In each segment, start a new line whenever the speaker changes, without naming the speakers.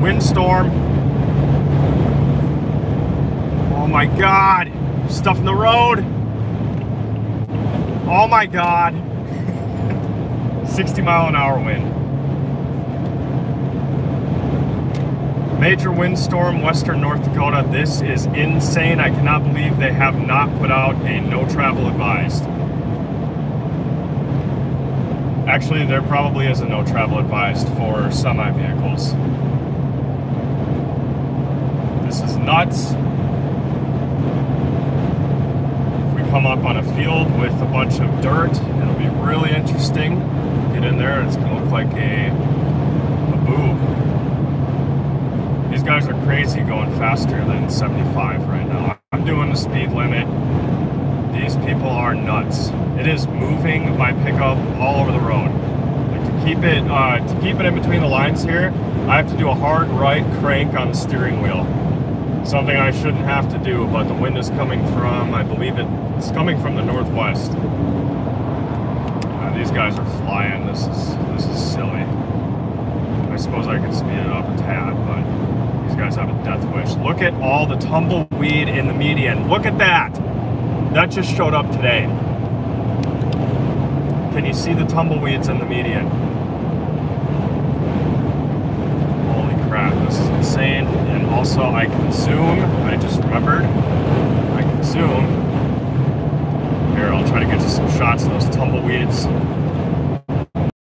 windstorm. Oh my God, stuff in the road. Oh my God. 60-mile-an-hour wind. Major windstorm, western North Dakota. This is insane. I cannot believe they have not put out a no travel advised. Actually, there probably is a no travel advised for semi vehicles. This is nuts. If we come up on a field with a bunch of dirt, it'll be really interesting. Get in there, it's gonna look like a boob. These guys are crazy going faster than 75 right now. I'm doing the speed limit. These people are nuts. It is moving my pickup all over the road. Like to keep it in between the lines here, I have to do a hard right crank on the steering wheel. Something I shouldn't have to do, but the wind is coming from, I believe it's coming from the northwest. These guys are flying. This is silly. I suppose I could speed it up a tad, but these guys have a death wish. Look at all the tumbleweed in the median. Look at that. That just showed up today. Can you see the tumbleweeds in the median? Holy crap, this is insane. And also I can zoom. I just remembered. I can zoom. Here, I'll try to get you some shots of those tumbleweeds.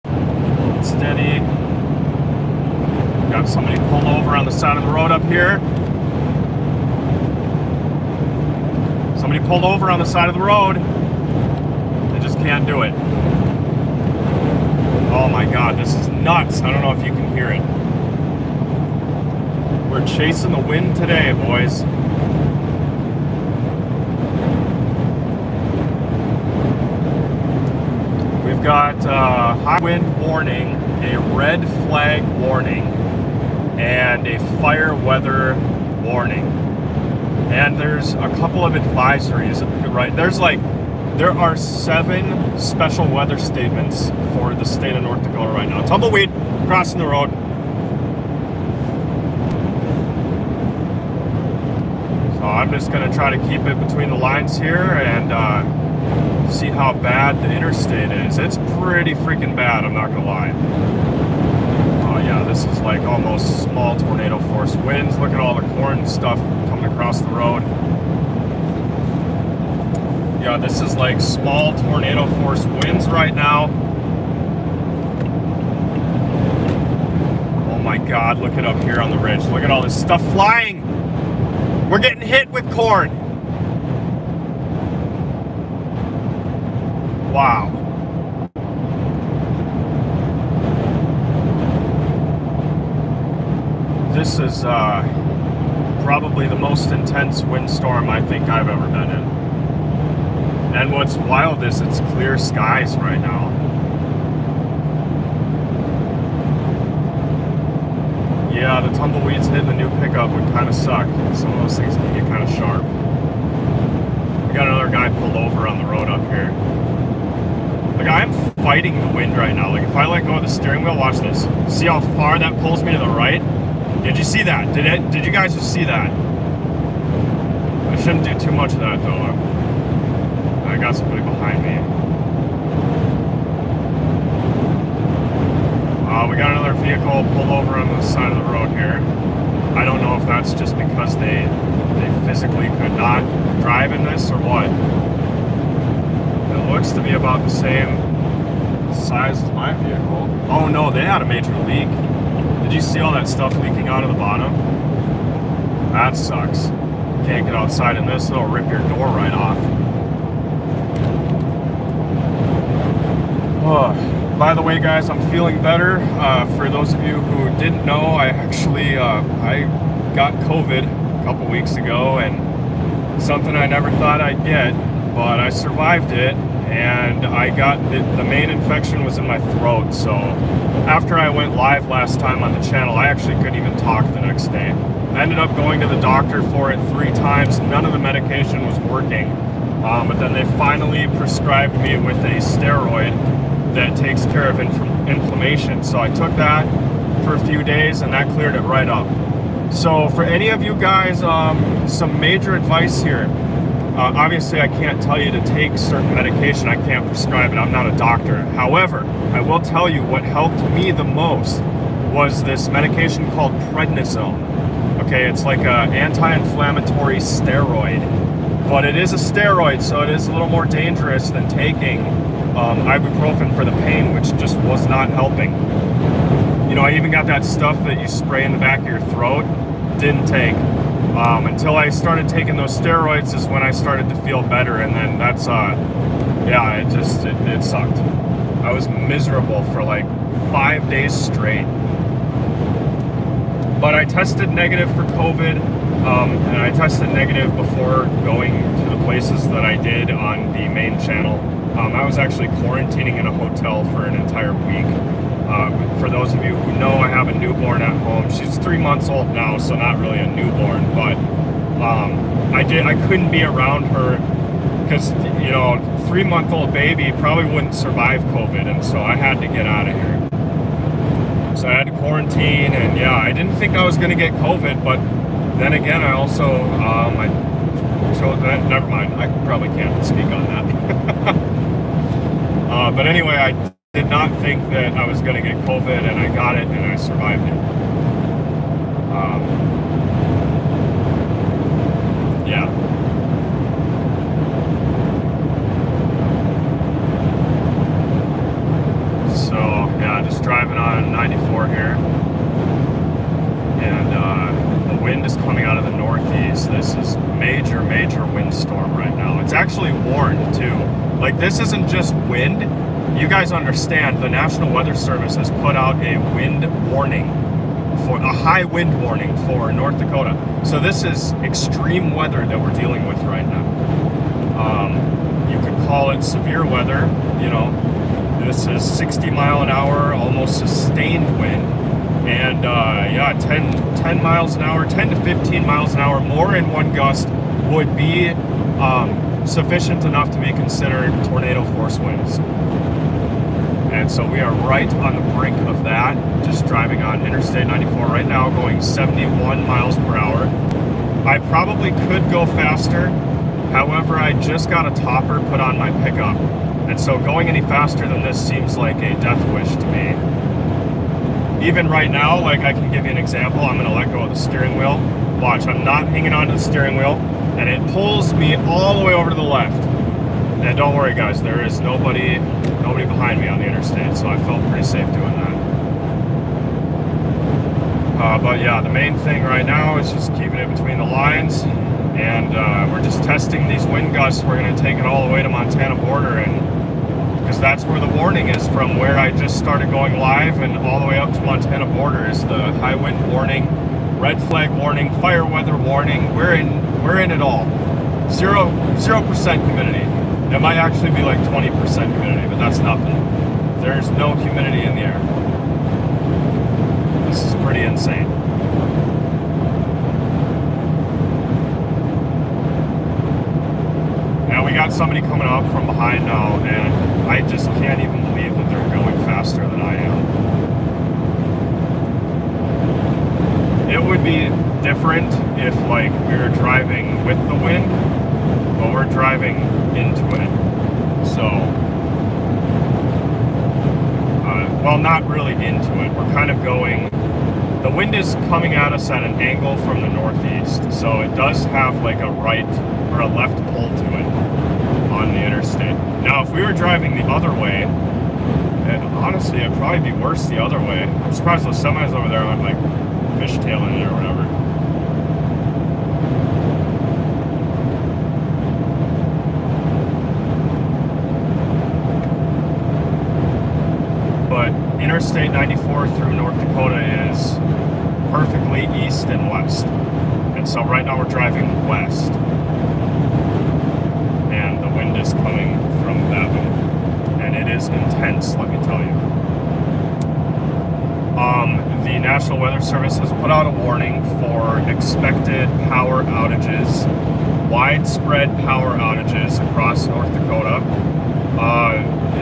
Hold steady. Got somebody pulled over on the side of the road up here. Somebody pulled over on the side of the road. They just can't do it. Oh my God, this is nuts. I don't know if you can hear it. We're chasing the wind today, boys. We've got high wind warning, a red flag warning, and a fire weather warning. And there's a couple of advisories, right? There are 7 special weather statements for the state of North Dakota right now. Tumbleweed crossing the road. So I'm just gonna try to keep it between the lines here and see how bad the interstate is. It's pretty freaking bad, I'm not gonna lie. Oh yeah, this is like almost small tornado force winds. Look at all the corn stuff coming across the road. Yeah, this is like small tornado force winds right now. Oh my God, look at up here on the ridge. Look at all this stuff flying. We're getting hit with corn. Wow. This is probably the most intense windstorm I think I've ever been in. And what's wild is it's clear skies right now. Yeah, the tumbleweeds hitting the new pickup would kind of suck. Some of those things can get kind of sharp. We got another guy pulled over on the road up here. Like, I'm fighting the wind right now. Like, if I let go of the steering wheel, watch this. See how far that pulls me to the right? Did you see that? Did you guys just see that? I shouldn't do too much of that, though. I got somebody behind me. We got another vehicle pulled over on the side of the road here. I don't know if that's just because they physically could not drive in this or what. It looks to be about the same size as my vehicle. Oh no, they had a major leak. Did you see all that stuff leaking out of the bottom? That sucks. Can't get outside in this, it'll rip your door right off. Oh. By the way, guys, I'm feeling better. For those of you who didn't know, I actually I got COVID a couple weeks ago, and something I never thought I'd get, but I survived it, and I got the main infection was in my throat. So after I went live last time on the channel, I actually couldn't even talk the next day. I ended up going to the doctor for it 3 times. None of the medication was working, but then they finally prescribed me with a steroid that takes care of inflammation. So I took that for a few days, and that cleared it right up. So for any of you guys, some major advice here. Obviously, I can't tell you to take certain medication. I can't prescribe it. I'm not a doctor. However, I will tell you what helped me the most was this medication called prednisone. Okay, it's like an anti-inflammatory steroid, but it is a steroid, so it is a little more dangerous than taking ibuprofen for the pain, which just was not helping. You know, I even got that stuff that you spray in the back of your throat. Didn't take. Until I started taking those steroids is when I started to feel better, and then that's, yeah, it sucked. I was miserable for like 5 days straight. But I tested negative for COVID, and I tested negative before going to the places that I did on the main channel. I was actually quarantining in a hotel for an entire week. For those of you who know, I have a newborn at home. She's 3 months old now, so not really a newborn, but I couldn't be around her because, you know, 3-month-old baby probably wouldn't survive COVID, and so I had to get out of here. So I had to quarantine, and yeah, I didn't think I was going to get COVID, but then again, I also, I chose that, never mind, I probably can't speak on that. But anyway, I did not think that I was going to get COVID, and I got it, and I survived it. Yeah. So, yeah, just driving on 94 here. And the wind is coming out of the northeast. This is major, major windstorm right now. It's actually warned, too. Like, this isn't just wind. You guys understand, the National Weather Service has put out a wind warning, for a high wind warning for North Dakota. So this is extreme weather that we're dealing with right now. You could call it severe weather, you know. This is 60 mile an hour, almost sustained wind. And yeah, 10 miles an hour, 10 to 15 miles an hour more in one gust would be sufficient enough to be considered tornado force winds. And so we are right on the brink of that, just driving on Interstate 94 right now, going 71 miles per hour. I probably could go faster, however, I just got a topper put on my pickup. And so going any faster than this seems like a death wish to me. Even right now, like I can give you an example, I'm gonna let go of the steering wheel. Watch, I'm not hanging onto the steering wheel, and it pulls me all the way over to the left. And don't worry guys, there is nobody behind me on the interstate, so I felt pretty safe doing that. But yeah, the main thing right now is just keeping it between the lines, and we're just testing these wind gusts. We're going to take it all the way to Montana border, and because that's where the warning is from, where I just started going live, and all the way up to Montana border is the high wind warning, red flag warning, fire weather warning. We're in it all. 0% humidity. It might actually be like 20% humidity, but that's nothing. There's no humidity in the air. This is pretty insane. Now we got somebody coming up from behind now, and I just can't even believe that they're going faster than I am. It would be different if like we were driving with the wind, but we're driving into it. So, well, not really into it. We're kind of going, the wind is coming at us at an angle from the northeast. So it does have like a right or a left pull to it on the interstate. Now, if we were driving the other way, honestly, it'd probably be worse the other way. I'm surprised those semis over there aren't like fishtailing it or whatever. Interstate 94 through North Dakota is perfectly east and west. And so right now we're driving west. And the wind is coming from that way. And it is intense, let me tell you. The National Weather Service has put out a warning for expected power outages, widespread power outages across North Dakota.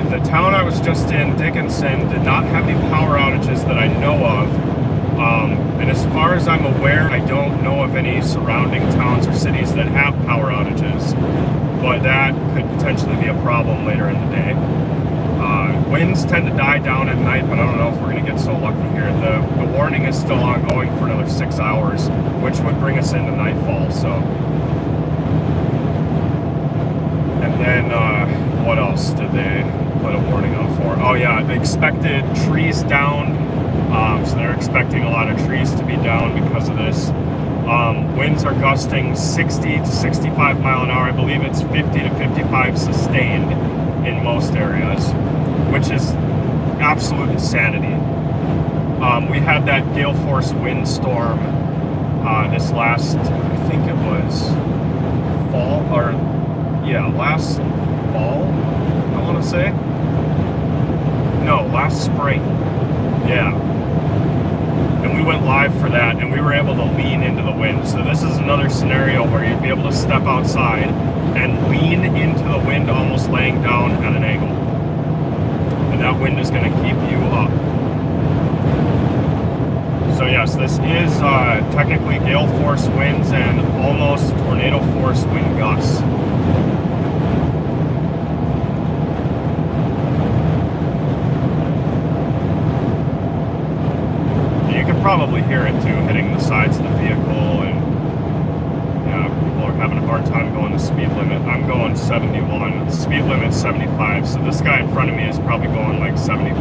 The town I was just in, Dickinson, did not have any power outages that I know of, And as far as I'm aware, I don't know of any surrounding towns or cities that have power outages, but that could potentially be a problem later in the day. Winds tend to die down at night, but I don't know if we're going to get so lucky here. The warning is still ongoing for another 6 hours, which would bring us into nightfall. So, and then what else did they put a warning out for? Oh yeah, they expected trees down. So they're expecting a lot of trees to be down because of this. Winds are gusting 60 to 65 mile an hour. I believe it's 50 to 55 sustained in most areas, which is absolute insanity. We had that gale force windstorm this last, I think it was fall, or yeah, last fall, I want to say. No, last spring. Yeah. And we went live for that, and we were able to lean into the wind. So this is another scenario where you'd be able to step outside and lean into the wind, almost laying down at an angle. And that wind is going to keep you up. So yes, this is technically gale force winds and almost tornado force wind gusts. Probably hear it too, hitting the sides of the vehicle, and yeah, people are having a hard time going the speed limit. I'm going 71, the speed limit's 75, so this guy in front of me is probably going like 74.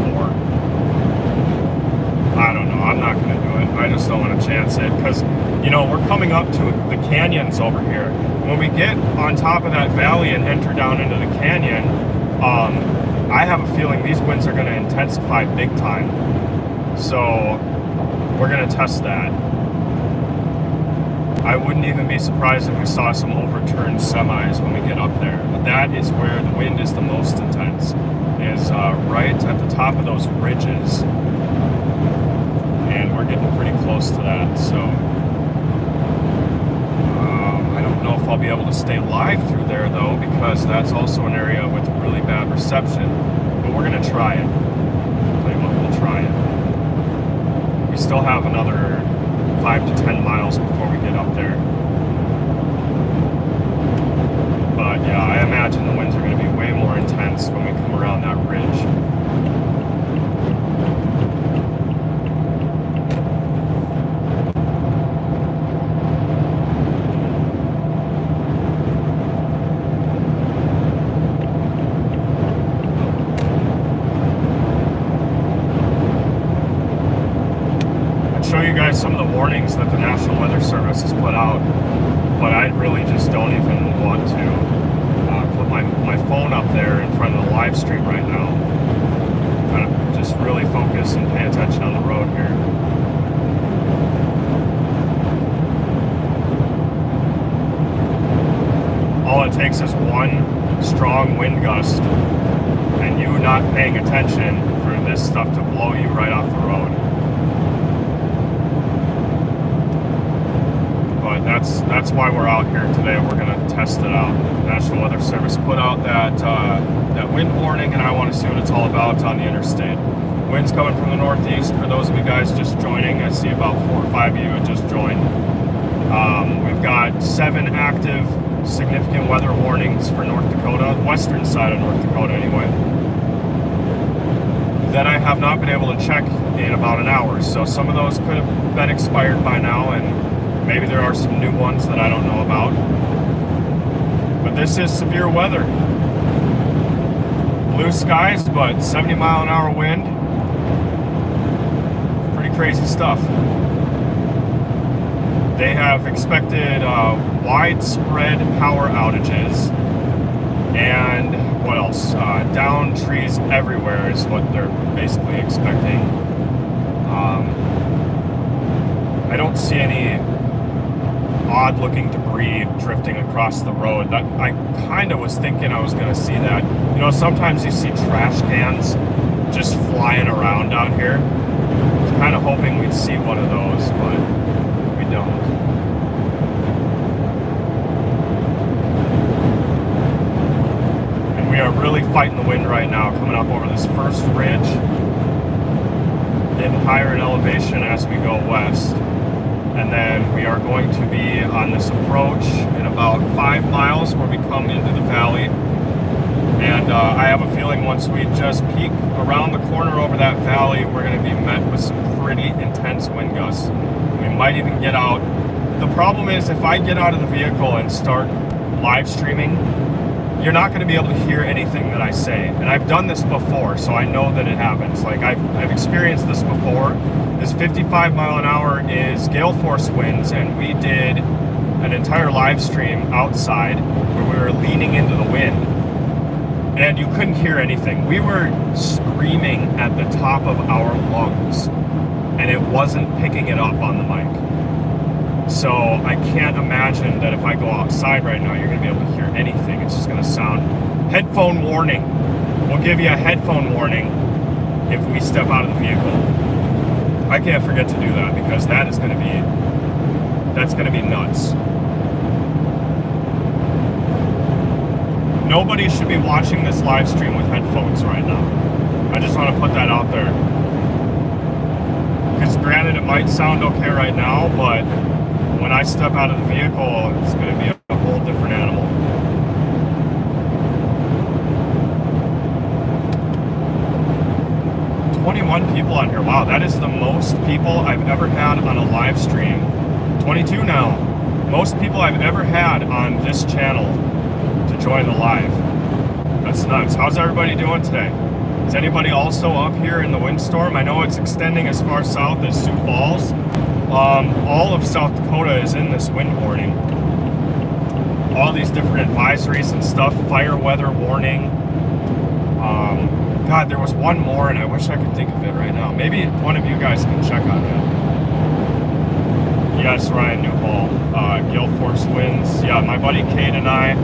I don't know, I'm not going to do it. I just don't want to chance it, because, you know, we're coming up to the canyons over here. When we get on top of that valley and enter down into the canyon, I have a feeling these winds are going to intensify big time. So we're going to test that. I wouldn't even be surprised if we saw some overturned semis when we get up there. But that is where the wind is the most intense, is right at the top of those ridges. And we're getting pretty close to that, so I don't know if I'll be able to stay live through there though, because that's also an area with really bad reception. But we're going to try it. Tell you what, we'll try it. We still have another 5 to 10 miles before we get up there. But yeah, I imagine the winds are going to be way more intense when we come around that ridge. Show you guys some of the warnings that the National Weather Service has put out, but I really just don't even want to put my phone up there in front of the live stream right now. Kind of just really focus and pay attention on the road here. All it takes is one strong wind gust and you not paying attention for this stuff to blow you right off the road. That's why we're out here today. We're going to test it out. National Weather Service put out that wind warning, and I want to see what it's all about on the interstate. Winds coming from the northeast. For those of you guys just joining, I see about 4 or 5 of you had just joined. We've got 7 active significant weather warnings for North Dakota, the western side of North Dakota anyway, that I have not been able to check in about an hour. So some of those could have been expired by now, and maybe there are some new ones that I don't know about. But this is severe weather. Blue skies, but 70 mile an hour wind. Pretty crazy stuff. They have expected widespread power outages. And what else? Down trees everywhere is what they're basically expecting. I don't see any odd looking debris drifting across the road. That I kind of was thinking I was going to see that. You know, sometimes you see trash cans just flying around down here. I was kind of hoping we'd see one of those, but we don't. And we are really fighting the wind right now, coming up over this first ridge. higher in elevation as we go west. And then we are going to be on this approach in about 5 miles where we come into the valley. And I have a feeling once we just peek around the corner over that valley, we're going to be met with some pretty intense wind gusts. We might even get out. The problem is if I get out of the vehicle and start live streaming, you're not going to be able to hear anything that I say. And I've done this before, so I know that it happens. Like I've experienced this before. This 55 mile an hour is gale force winds, and we did an entire live stream outside where we were leaning into the wind. And you couldn't hear anything. We were screaming at the top of our lungs, and it wasn't picking it up on the mic. So I can't imagine that if I go outside right now, you're going to be able to hear anything. It's just going to sound. Headphone warning. We'll give you a headphone warning if we step out of the vehicle. I can't forget to do that because that's going to be nuts. Nobody should be watching this live stream with headphones right now. I just want to put that out there. Because granted, it might sound okay right now, but when I step out of the vehicle, it's going to be a whole different animal. People on here. Wow, that is the most people I've ever had on a live stream. 22 now. Most people I've ever had on this channel to join the live. That's nuts. How's everybody doing today? Is anybody also up here in the windstorm? I know it's extending as far south as Sioux Falls. All of South Dakota is in this wind warning. All these different advisories and stuff. Fire weather warning. God, there was one more, and I wish I could think of it right now. Maybe one of you guys can check on that. Yes, Ryan Newhall. Gale force winds. Yeah, my buddy Kate and I.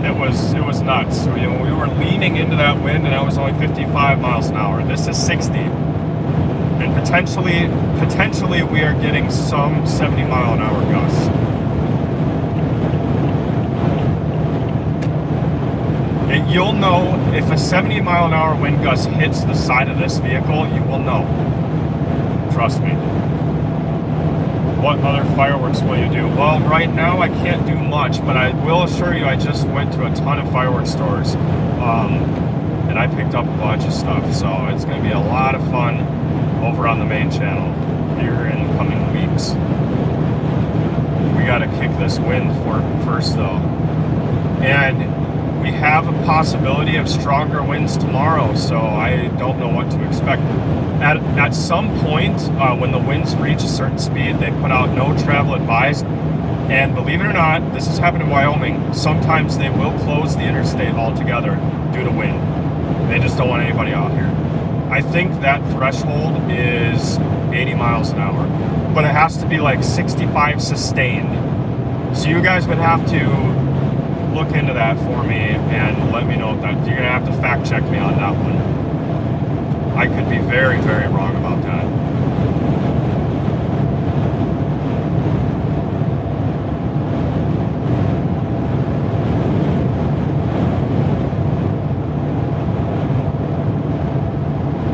It was nuts. So, we were leaning into that wind, and that was only 55 miles an hour. This is 60, and potentially we are getting some 70 mile an hour gusts. You'll know if a 70 mile an hour wind gust hits the side of this vehicle, you will know. Trust me. What other fireworks will you do? Well, right now I can't do much, but I will assure you I just went to a ton of fireworks stores. And I picked up a bunch of stuff, so it's going to be a lot of fun over on the main channel here in the coming weeks. We got to kick this wind first, though. And we have a possibility of stronger winds tomorrow, so I don't know what to expect. At some point, when the winds reach a certain speed, they put out no travel advised. And believe it or not, this has happened in Wyoming. Sometimes they will close the interstate altogether due to wind. They just don't want anybody out here. I think that threshold is 80 miles an hour, but it has to be like 65 sustained. So you guys would have to look into that for me and let me know if that, you're gonna have to fact check me on that one. I could be very, very wrong about that.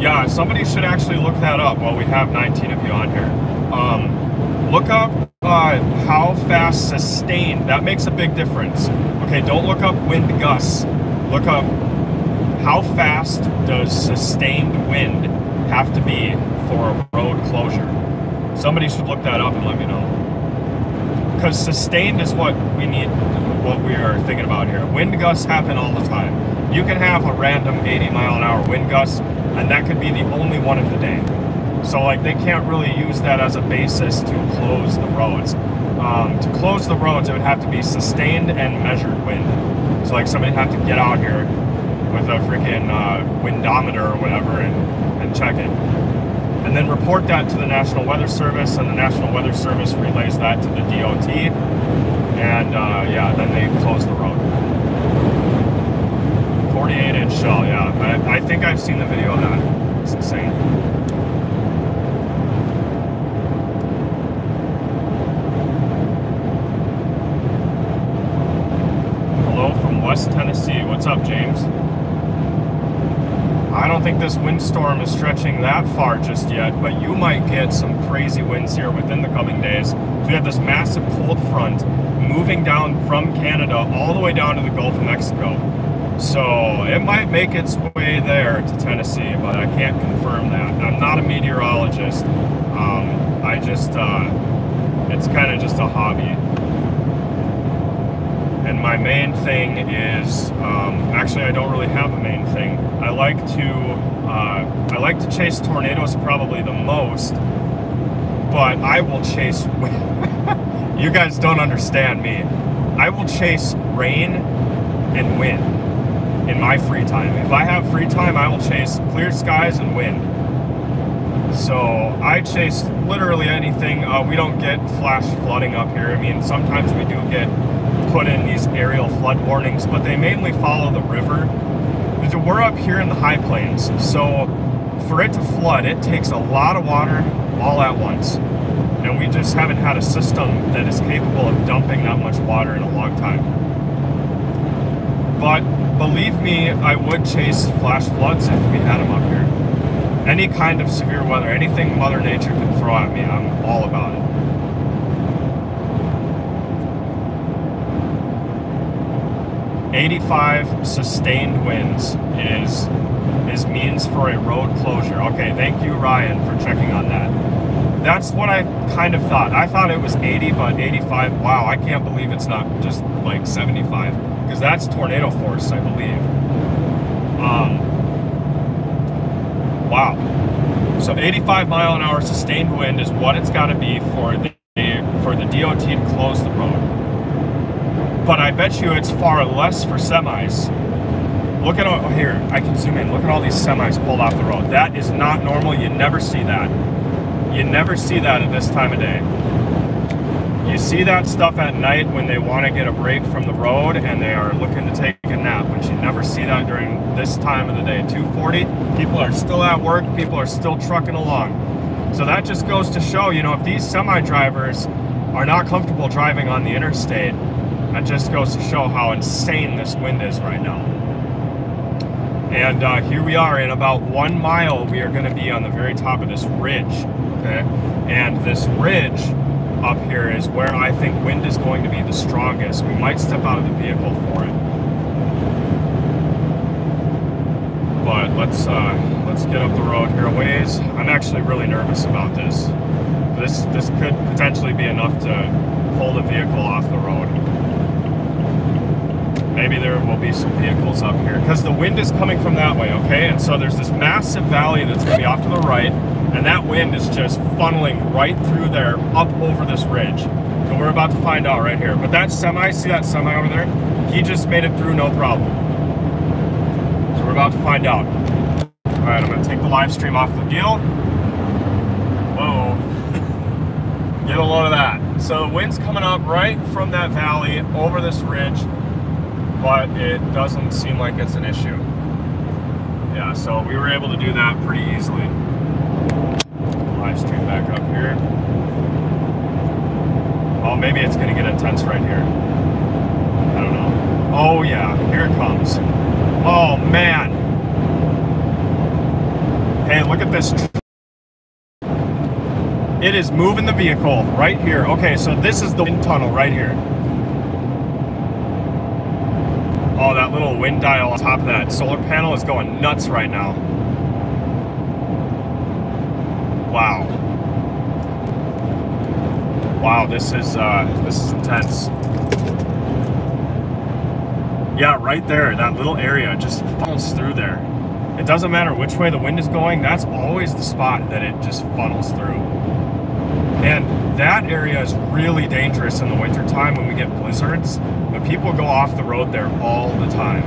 Yeah, somebody should actually look that up while we have 19 of you on here. Look up how fast sustained, that makes a big difference. Okay, don't look up wind gusts. Look up how fast does sustained wind have to be for a road closure. Somebody should look that up and let me know. Because sustained is what we need, what we are thinking about here. Wind gusts happen all the time. You can have a random 80 mile an hour wind gust, and that could be the only one of the day. So like they can't really use that as a basis to close the roads. To close the roads, it would have to be sustained and measured wind. So like somebody would have to get out here with a freaking windometer or whatever and check it. And then report that to the National Weather Service, and the National Weather Service relays that to the DOT. And yeah, then they close the road. 48-inch shell, yeah. I think I've seen the video of that. It's insane. Hello from West Tennessee. What's up, James? I don't think this windstorm is stretching that far just yet, but you might get some crazy winds here within the coming days. We have this massive cold front moving down from Canada all the way down to the Gulf of Mexico. So it might make its way there to Tennessee, but I can't confirm that. I'm not a meteorologist. It's kind of just a hobby. And my main thing is, actually I don't really have a main thing. I like to chase tornadoes probably the most, but I will chase, you guys don't understand me. I will chase rain and wind in my free time. If I have free time, I will chase clear skies and wind. So I chase literally anything. We don't get flash flooding up here. I mean, sometimes we do get put in these aerial flood warnings, but they mainly follow the river. We're up here in the high plains, so for it to flood, it takes a lot of water all at once. And we just haven't had a system that is capable of dumping that much water in a long time. But believe me, I would chase flash floods if we had them up here. Any kind of severe weather, anything Mother Nature can throw at me, I'm all about it. "85 sustained winds is means for a road closure." Okay, thank you, Ryan, for checking on that. That's what I kind of thought. I thought it was 80, but 85, wow, I can't believe it's not just like 75, because that's tornado force, I believe. Wow. So 85 mile an hour sustained wind is what it's got to be for the DOT to close the road. But I bet you it's far less for semis. Look at all, here, I can zoom in. Look at all these semis pulled off the road. That is not normal. You never see that. You never see that at this time of day. You see that stuff at night when they want to get a break from the road and they are looking to take a nap, but you never see that during this time of the day. 2:40, people are still at work, people are still trucking along. So that just goes to show, you know, if these semi drivers are not comfortable driving on the interstate, that just goes to show how insane this wind is right now. And here we are, in about 1 mile, we are going to be on the very top of this ridge, okay? And this ridge up here is where I think wind is going to be the strongest. We might step out of the vehicle for it. But let's get up the road here a ways. I'm actually really nervous about this. This could potentially be enough to pull the vehicle off the road. Maybe there will be some vehicles up here, because the wind is coming from that way, okay? And so there's this massive valley that's going to be off to the right, and that wind is just funneling right through there, up over this ridge. So we're about to find out right here. But that semi, see that semi over there? He just made it through no problem. So we're about to find out. All right, I'm going to take the live stream off the deal. Whoa. Get a load of that. So the wind's coming up right from that valley over this ridge, but it doesn't seem like it's an issue. Yeah, so we were able to do that pretty easily. Live stream back up here. Oh, maybe it's gonna get intense right here. I don't know. Oh yeah, here it comes. Oh man. Hey, look at this. It is moving the vehicle right here. Okay, so this is the wind tunnel right here. Oh, that little wind dial on top of that solar panel is going nuts right now. Wow. Wow, this is intense. Yeah, right there, that little area just funnels through there. It doesn't matter which way the wind is going, that's always the spot that it just funnels through. And that area is really dangerous in the wintertime when we get blizzards, but people go off the road there all the time.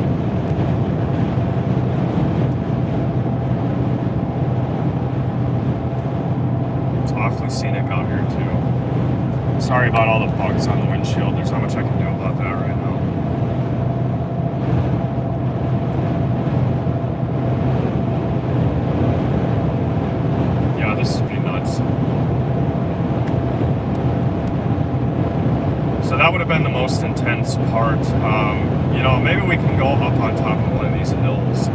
It's awfully scenic out here too. Sorry about all the bugs on the windshield. There's not much I can do about that right now. Yeah, this is pretty nuts. So that would have been the most intense part. You know, maybe we can go up on top of one of these hills.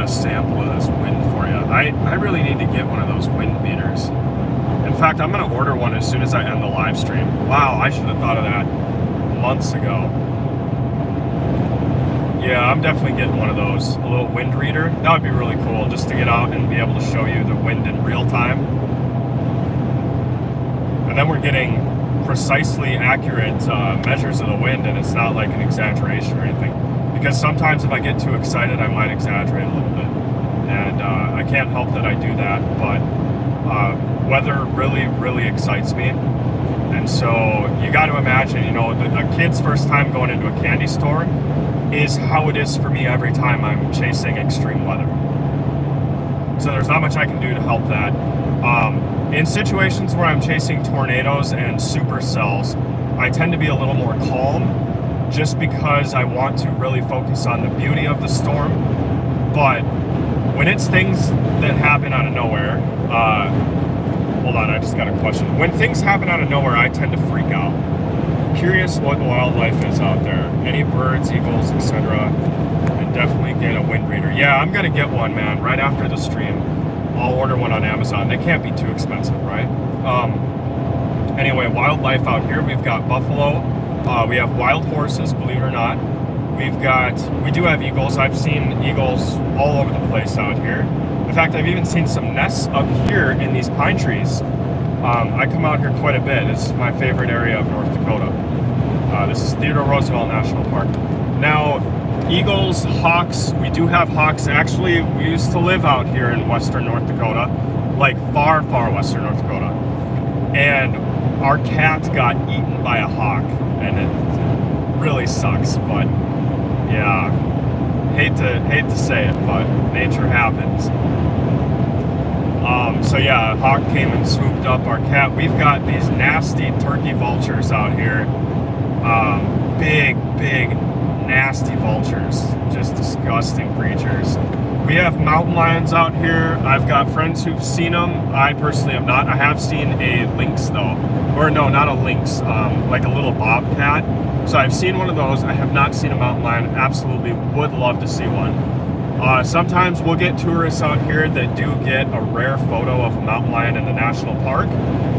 a sample of this wind for you. I really need to get one of those wind meters. In fact, I'm going to order one as soon as I end the live stream. Wow, I should have thought of that months ago. Yeah, I'm definitely getting one of those, a little wind reader. That would be really cool, just to get out and be able to show you the wind in real time. And then we're getting precisely accurate measures of the wind, and it's not like an exaggeration or anything. Because sometimes if I get too excited, I might exaggerate a little bit. And I can't help that I do that, but weather really, really excites me. And so you got to imagine, you know, a kid's first time going into a candy store is how it is for me every time I'm chasing extreme weather. So there's not much I can do to help that. In situations where I'm chasing tornadoes and supercells, I tend to be a little more calm just because I want to really focus on the beauty of the storm. But when it's things that happen out of nowhere, hold on, I just got a question. When things happen out of nowhere, I tend to freak out. Curious what wildlife is out there. Any birds, eagles, etc. And definitely get a wind reader. Yeah, I'm gonna get one, man, right after the stream. I'll order one on Amazon. They can't be too expensive, right? Anyway, wildlife out here, we've got buffalo. We have wild horses, believe it or not. We do have eagles. I've seen eagles all over the place out here. In fact, I've even seen some nests up here in these pine trees. I come out here quite a bit. It's my favorite area of North Dakota. This is Theodore Roosevelt National Park. Now, eagles, hawks, we do have hawks. Actually, we used to live out here in western North Dakota, like far, far western North Dakota. And our cat got eaten by a hawk, and it really sucks, but yeah, hate to say it, but nature happens. So yeah, a hawk came and swooped up our cat. We've got these nasty turkey vultures out here. Big, nasty vultures. Just disgusting creatures. We have mountain lions out here. I've got friends who've seen them. I personally have not. I have seen a lynx though. Or no, not a lynx, like a little bobcat. So I've seen one of those. I have not seen a mountain lion. Absolutely would love to see one. Sometimes we'll get tourists out here that do get a rare photo of a mountain lion in the national park.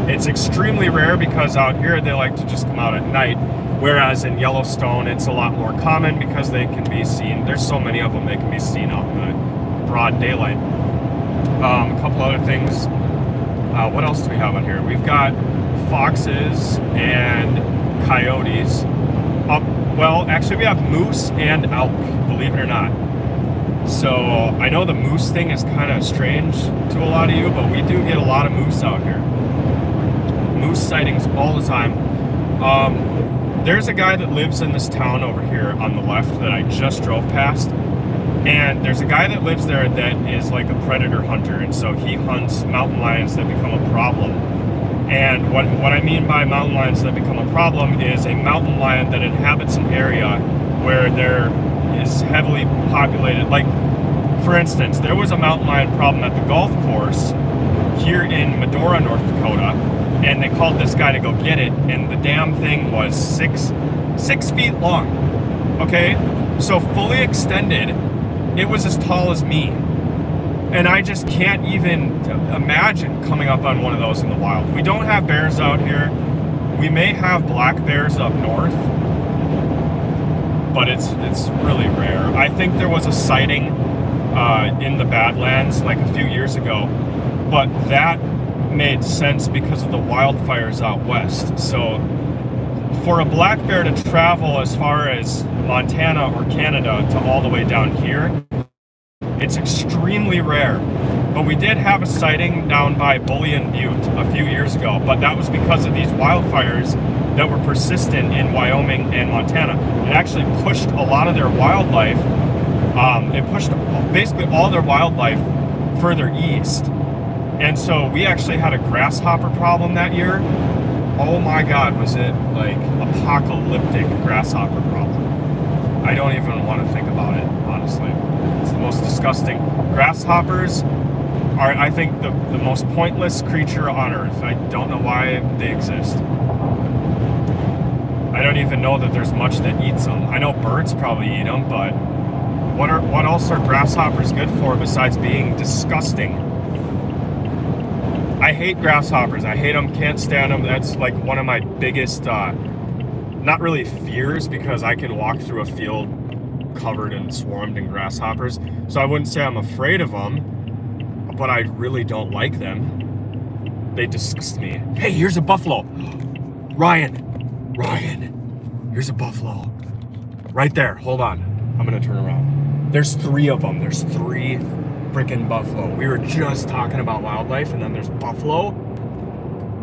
It's extremely rare because out here they like to just come out at night, whereas in Yellowstone it's a lot more common because they can be seen. There's so many of them they can be seen out in the broad daylight. A couple other things. What else do we have out here? We've got foxes and coyotes. Well, actually we have moose and elk, believe it or not. So I know the moose thing is kind of strange to a lot of you, but we do get a lot of moose out here. Moose sightings all the time. There's a guy that lives in this town over here on the left that I just drove past. And there's a guy that lives there that is like a predator hunter. And so he hunts mountain lions that become a problem. And what I mean by mountain lions that become a problem is a mountain lion that inhabits an area where there is heavily populated. Like, for instance, there was a mountain lion problem at the golf course here in Medora, North Dakota, and they called this guy to go get it, and the damn thing was six feet long. Okay, so fully extended, it was as tall as me. And I just can't even imagine coming up on one of those in the wild. We don't have bears out here. We may have black bears up north, but it's really rare. I think there was a sighting in the Badlands like a few years ago, but that made sense because of the wildfires out west. So for a black bear to travel as far as Montana or Canada to all the way down here, it's extremely rare. But we did have a sighting down by Bullion Butte a few years ago, but that was because of these wildfires that were persistent in Wyoming and Montana. It actually pushed a lot of their wildlife, it pushed basically all their wildlife further east. And so we actually had a grasshopper problem that year. Oh my God, was it like apocalyptic grasshopper problem. I don't even want to think about it, honestly. It's the most disgusting. Grasshoppers are, I think, the most pointless creature on earth. I don't know why they exist. I don't even know that there's much that eats them. I know birds probably eat them, but What else are grasshoppers good for besides being disgusting? I hate grasshoppers. I hate them, can't stand them. That's like one of my biggest, not really fears, because I can walk through a field covered and swarmed in grasshoppers. So I wouldn't say I'm afraid of them, but I really don't like them. They disgust me. Hey, here's a buffalo. Ryan, here's a buffalo. Right there, hold on. I'm gonna turn around. There's 3 of them. There's 3 freaking buffalo. We were just talking about wildlife, and then there's buffalo.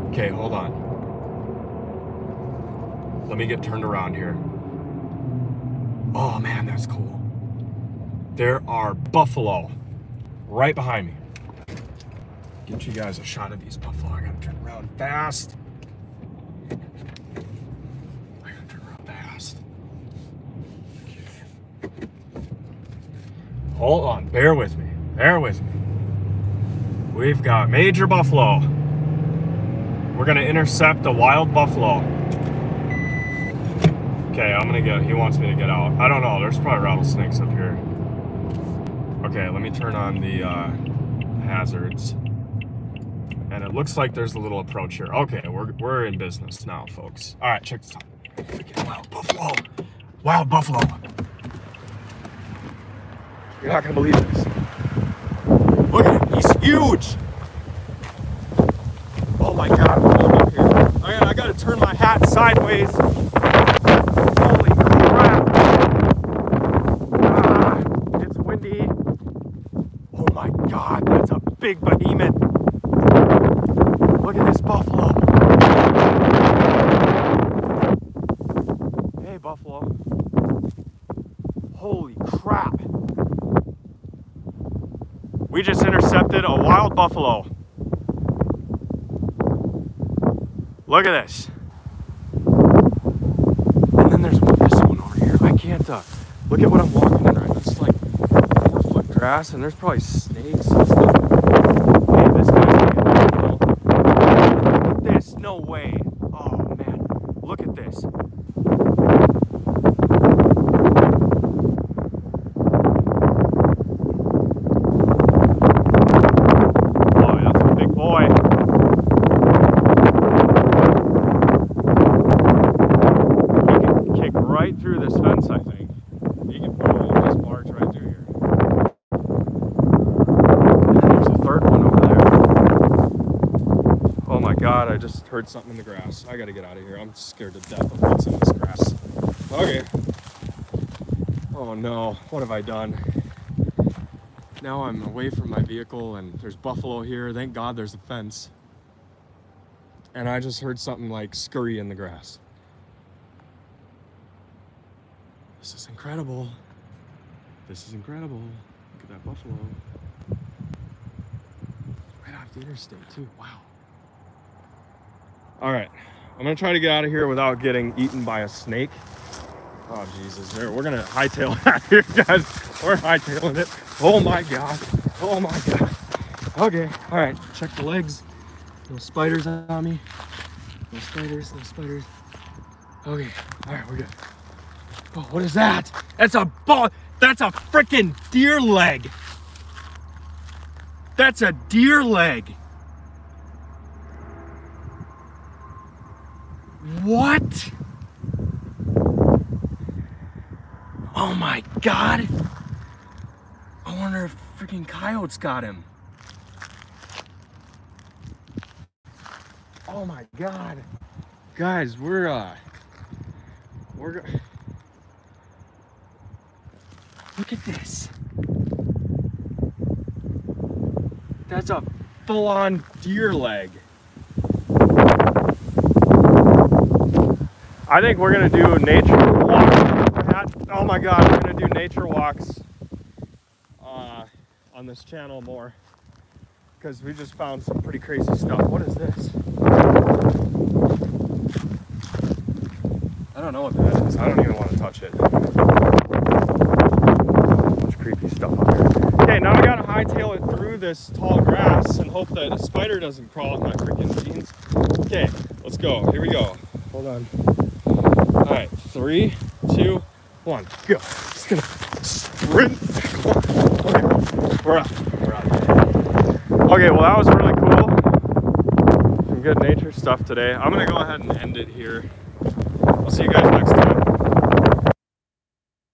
Okay, hold on. Let me get turned around here. Oh man, that's cool. There are buffalo right behind me. Get you guys a shot of these buffalo. I gotta turn around fast. Hold on, bear with me. We've got major buffalo. We're gonna intercept a wild buffalo. Okay, he wants me to get out. I don't know, there's probably rattlesnakes up here. Okay, let me turn on the hazards. And it looks like there's a little approach here. Okay, we're in business now, folks. All right, check this out. Freaking wild buffalo. Wild buffalo. You're not gonna believe this. Look at him, he's huge. Oh my God, we're going up here. I gotta turn my hat sideways. Holy crap. Ah, it's windy. Oh my God, that's a big behemoth. Look at this buffalo. Hey, buffalo. Holy crap. We just intercepted a wild buffalo. Look at this. And then there's this one over here. I can't, look at what I'm walking in right now. It's like 4-foot grass, and there's probably snakes and stuff. Man, this guy's getting beautiful. Look at this, no way. Oh man, look at this. Through this fence, I think. You can just barge right through here. And there's a third one over there. Oh my God, I just heard something in the grass. I gotta get out of here. I'm scared to death of what's in this grass. Okay. Oh no, what have I done? Now I'm away from my vehicle and there's buffalo here. Thank God there's a fence. And I just heard something like scurry in the grass. This is incredible. This is incredible. Look at that buffalo. Right off the interstate too, wow. All right, I'm gonna try to get out of here without getting eaten by a snake. Oh Jesus, we're gonna hightail it out here, guys. We're hightailing it. Oh my God, oh my God. Okay, all right, check the legs. No spiders on me. No spiders, no spiders. Okay, all right, we're good. Oh, what is that? That's a freaking deer leg. That's a deer leg. What? Oh my God. I wonder if freaking coyotes got him. Oh my God. Guys, we're look at this. That's a full-on deer leg. I think we're gonna do nature walks. Oh my God, we're gonna do nature walks on this channel more because we just found some pretty crazy stuff. What is this? I don't know what that is. I don't even want to touch it. Creepy stuff up here. Okay, now I gotta hightail it through this tall grass and hope that a spider doesn't crawl in my freaking jeans. Okay, let's go. Here we go. Hold on. All right, 3, 2, 1, go. Just gonna We're up. Okay, well that was really cool. Some good nature stuff today. I'm gonna go ahead and end it here. I'll see you guys next time.